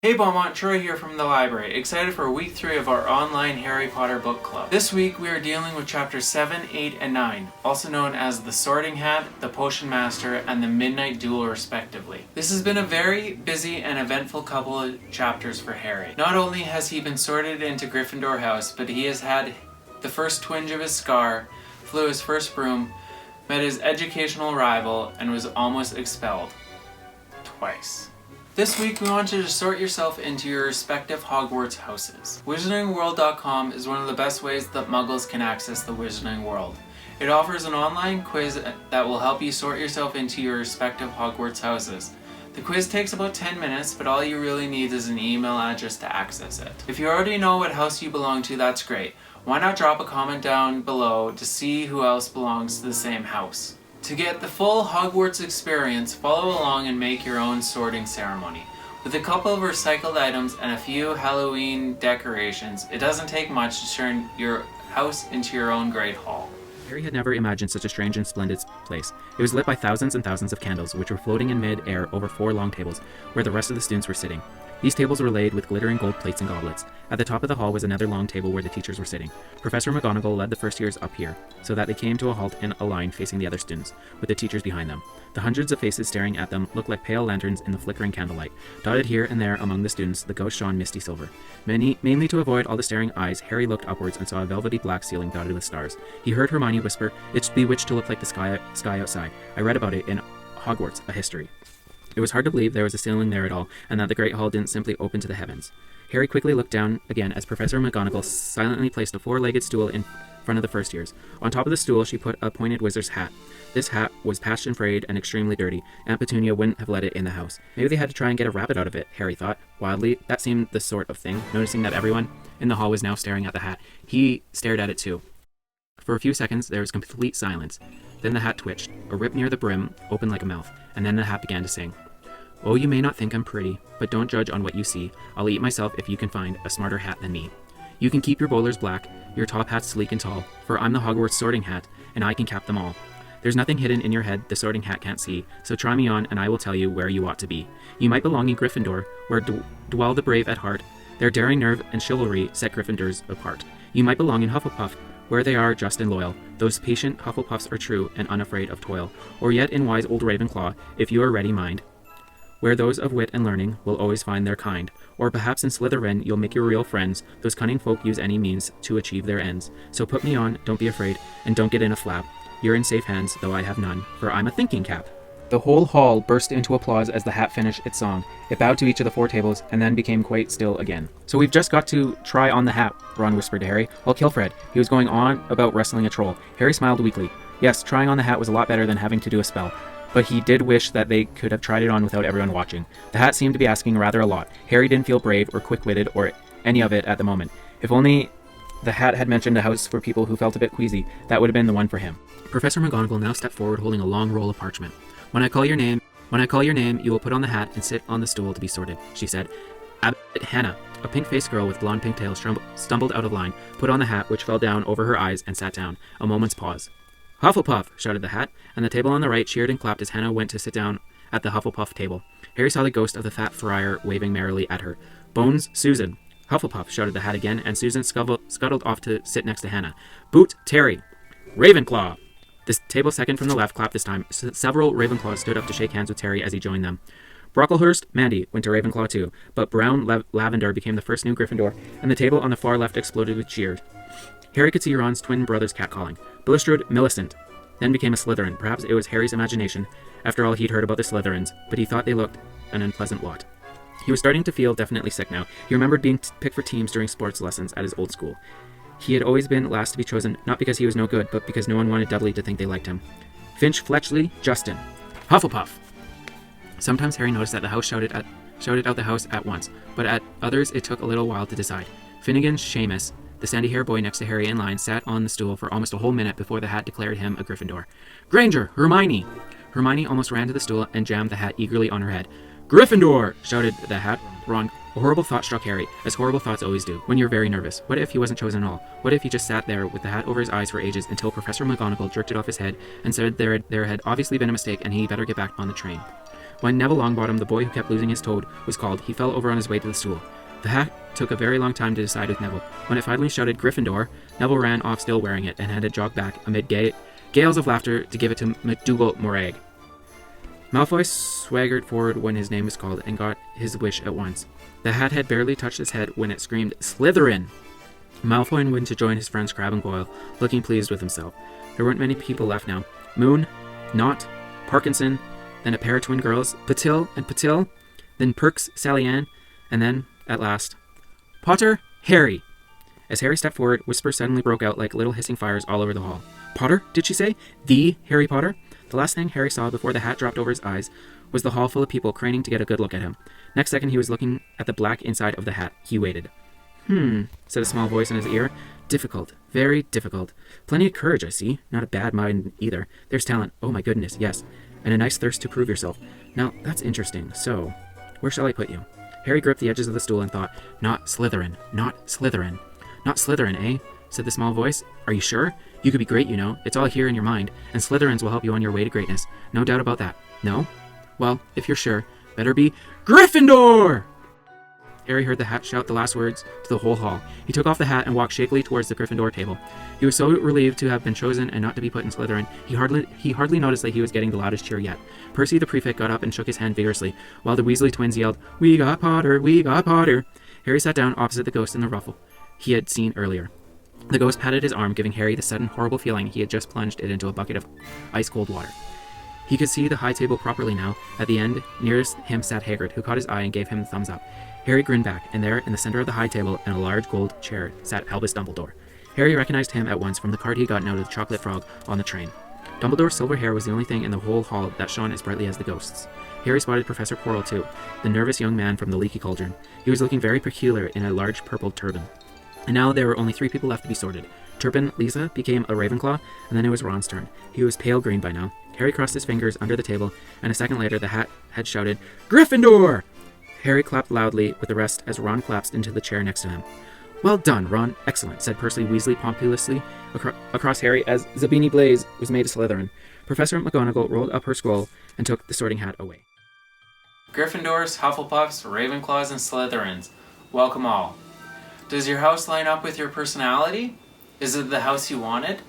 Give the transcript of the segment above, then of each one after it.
Hey Beaumont, Troy here from the library, excited for week 3 of our online Harry Potter book club. This week we are dealing with chapters 7, 8, and 9, also known as the Sorting Hat, the Potion Master, and the Midnight Duel respectively. This has been a very busy and eventful couple of chapters for Harry. Not only has he been sorted into Gryffindor House, but he has had the first twinge of his scar, flew his first broom, met his educational rival, and was almost expelled. Twice. This week we want you to sort yourself into your respective Hogwarts houses. WizardingWorld.com is one of the best ways that Muggles can access the Wizarding World. It offers an online quiz that will help you sort yourself into your respective Hogwarts houses. The quiz takes about 10 minutes, but all you really need is an email address to access it. If you already know what house you belong to, that's great. Why not drop a comment down below to see who else belongs to the same house? To get the full Hogwarts experience, follow along and make your own sorting ceremony. With a couple of recycled items and a few Halloween decorations, it doesn't take much to turn your house into your own great hall. Harry had never imagined such a strange and splendid place. It was lit by thousands and thousands of candles, which were floating in mid-air over 4 long tables, where the rest of the students were sitting. These tables were laid with glittering gold plates and goblets. At the top of the hall was another long table where the teachers were sitting. Professor McGonagall led the first years up here, so that they came to a halt in a line facing the other students, with the teachers behind them. The hundreds of faces staring at them looked like pale lanterns in the flickering candlelight. Dotted here and there among the students, the ghosts shone misty silver. Mainly to avoid all the staring eyes, Harry looked upwards and saw a velvety black ceiling dotted with stars. He heard Hermione whisper, "It's bewitched to look like the sky outside. I read about it in Hogwarts, a history." It was hard to believe there was a ceiling there at all, and that the Great Hall didn't simply open to the heavens. Harry quickly looked down again as Professor McGonagall silently placed a 4-legged stool in front of the first years. On top of the stool she put a pointed wizard's hat. This hat was patched and frayed and extremely dirty. Aunt Petunia wouldn't have let it in the house. Maybe they had to try and get a rabbit out of it, Harry thought. Wildly, that seemed the sort of thing. Noticing that everyone in the hall was now staring at the hat, he stared at it too. For a few seconds there was complete silence. Then the hat twitched. A rip near the brim opened like a mouth, and then the hat began to sing. "Oh, you may not think I'm pretty, but don't judge on what you see. I'll eat myself if you can find a smarter hat than me. You can keep your bowlers black, your top hats sleek and tall, for I'm the Hogwarts sorting hat, and I can cap them all. There's nothing hidden in your head the sorting hat can't see, so try me on and I will tell you where you ought to be. You might belong in Gryffindor, where dwell the brave at heart. Their daring nerve and chivalry set Gryffindors apart. You might belong in Hufflepuff, where they are just and loyal. Those patient Hufflepuffs are true and unafraid of toil. Or yet in wise old Ravenclaw, if you are ready mind, where those of wit and learning will always find their kind. Or perhaps in Slytherin you'll make your real friends. Those cunning folk use any means to achieve their ends. So put me on, don't be afraid, and don't get in a flap. You're in safe hands, though I have none, for I'm a thinking cap." The whole hall burst into applause as the hat finished its song. It bowed to each of the 4 tables, and then became quite still again. "So we've just got to try on the hat," Ron whispered to Harry, while Kilfred, he was going on about wrestling a troll. Harry smiled weakly. Yes, trying on the hat was a lot better than having to do a spell. But he did wish that they could have tried it on without everyone watching. The hat seemed to be asking rather a lot. Harry didn't feel brave or quick-witted or any of it at the moment. If only the hat had mentioned a house for people who felt a bit queasy, that would have been the one for him. Professor McGonagall now stepped forward holding a long roll of parchment. When I call your name, you will put on the hat and sit on the stool to be sorted," she said. Abbot Hannah, a pink-faced girl with blonde pigtails, stumbled out of line, put on the hat, which fell down over her eyes, and sat down. A moment's pause. "Hufflepuff!" shouted the hat, and the table on the right cheered and clapped as Hannah went to sit down at the Hufflepuff table. Harry saw the ghost of the fat friar waving merrily at her. "Bones Susan!" "Hufflepuff!" shouted the hat again, and Susan scuttled off to sit next to Hannah. "Boot Terry!" "Ravenclaw!" The table second from the left clapped this time. Several Ravenclaws stood up to shake hands with Terry as he joined them. Brocklehurst, Mandy went to Ravenclaw too, but Brown Lavender became the first new Gryffindor, and the table on the far left exploded with cheers. Harry could see Ron's twin brother's catcalling. Bulstrode Millicent then became a Slytherin. Perhaps it was Harry's imagination. After all, he'd heard about the Slytherins, but he thought they looked an unpleasant lot. He was starting to feel definitely sick now. He remembered being picked for teams during sports lessons at his old school. He had always been last to be chosen, not because he was no good, but because no one wanted Dudley to think they liked him. Finch Fletchley Justin. Hufflepuff! Sometimes Harry noticed that the house shouted out the house at once, but at others it took a little while to decide. Finnegan Seamus, the sandy-haired boy next to Harry in line, sat on the stool for almost a whole minute before the hat declared him a Gryffindor. "Granger! Hermione!" Hermione almost ran to the stool and jammed the hat eagerly on her head. "Gryffindor!" shouted the hat. Ron, a horrible thought struck Harry, as horrible thoughts always do, when you're very nervous. What if he wasn't chosen at all? What if he just sat there with the hat over his eyes for ages until Professor McGonagall jerked it off his head and said there had obviously been a mistake and he better get back on the train? When Neville Longbottom, the boy who kept losing his toad, was called, he fell over on his way to the stool. The hat took a very long time to decide with Neville. When it finally shouted Gryffindor, Neville ran off still wearing it, and had to jog back amid gales of laughter to give it to McDougal Morag. Malfoy swaggered forward when his name was called, and got his wish at once. The hat had barely touched his head when it screamed, Slytherin! Malfoy went to join his friends Crabbe and Goyle, looking pleased with himself. There weren't many people left now. Moon, Nott, Parkinson, then a pair of twin girls, Patil and Patil, then Perks, Sally Ann, and then, at last, Potter, Harry! As Harry stepped forward, whispers suddenly broke out like little hissing fires all over the hall. Potter, did she say? The Harry Potter? The last thing Harry saw before the hat dropped over his eyes was the hall full of people craning to get a good look at him. Next second, he was looking at the black inside of the hat. He waited. Said a small voice in his ear. Difficult. Very difficult. Plenty of courage, I see. Not a bad mind either. There's talent. Oh my goodness, yes. And a nice thirst to prove yourself. Now, that's interesting. So, where shall I put you? Harry gripped the edges of the stool and thought, Not Slytherin. Not Slytherin. Not Slytherin, eh? Said the small voice. Are you sure? You could be great, you know. It's all here in your mind. And Slytherins will help you on your way to greatness. No doubt about that. No? Well, if you're sure, better be Gryffindor! Harry heard the hat shout the last words to the whole hall. He took off the hat and walked shakily towards the Gryffindor table. He was so relieved to have been chosen and not to be put in Slytherin, he hardly noticed that he was getting the loudest cheer yet. Percy the prefect got up and shook his hand vigorously, while the Weasley twins yelled, We got Potter! We got Potter! Harry sat down opposite the ghost in the ruffle he had seen earlier. The ghost patted his arm, giving Harry the sudden horrible feeling he had just plunged it into a bucket of ice-cold water. He could see the high table properly now. At the end, nearest him sat Hagrid, who caught his eye and gave him the thumbs up. Harry grinned back, and there, in the center of the high table, in a large gold chair, sat Albus Dumbledore. Harry recognized him at once from the card he had gotten out of the chocolate frog on the train. Dumbledore's silver hair was the only thing in the whole hall that shone as brightly as the ghost's. Harry spotted Professor Quirrell, too, the nervous young man from the Leaky Cauldron. He was looking very peculiar in a large purple turban. And now there were only 3 people left to be sorted. Turpin Lisa became a Ravenclaw, and then it was Ron's turn. He was pale green by now. Harry crossed his fingers under the table, and a second later the hat had shouted, Gryffindor! Harry clapped loudly with the rest as Ron collapsed into the chair next to him. Well done, Ron. Excellent, said Percy Weasley pompously across Harry as Zabini Blaze was made a Slytherin. Professor McGonagall rolled up her scroll and took the sorting hat away. Gryffindors, Hufflepuffs, Ravenclaws, and Slytherins. Welcome all. Does your house line up with your personality? Is it the house you wanted?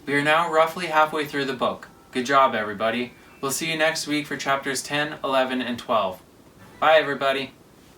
We are now roughly halfway through the book. Good job, everybody. We'll see you next week for chapters 10, 11, and 12. Bye, everybody.